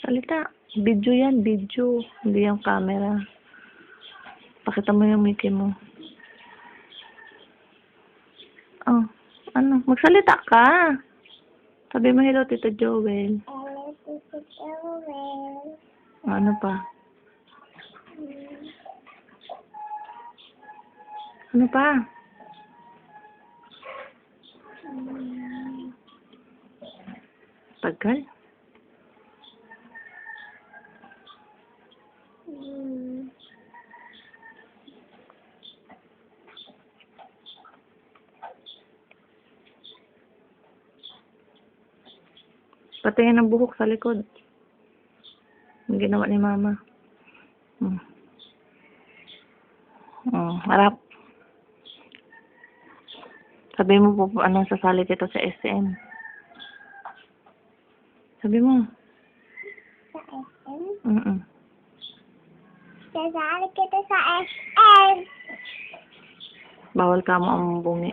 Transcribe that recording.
Salita. Video yan, video. Hindi yung camera. Pakita mo yung Mickey mo. Oh, ano? Magsalita ka. Sabi mo, hello, Tito Joel. Hello, Tito Joel. Ano pa? Ano pa? Tagal. Patingin ng buhok sa likod. Yung ginawa ni Mama. Harap. Sabi mo po anong sasali dito sa SM. Sabi mo. Sa SM? Sasali kita sa SM. Bawal ka mo ang bungi.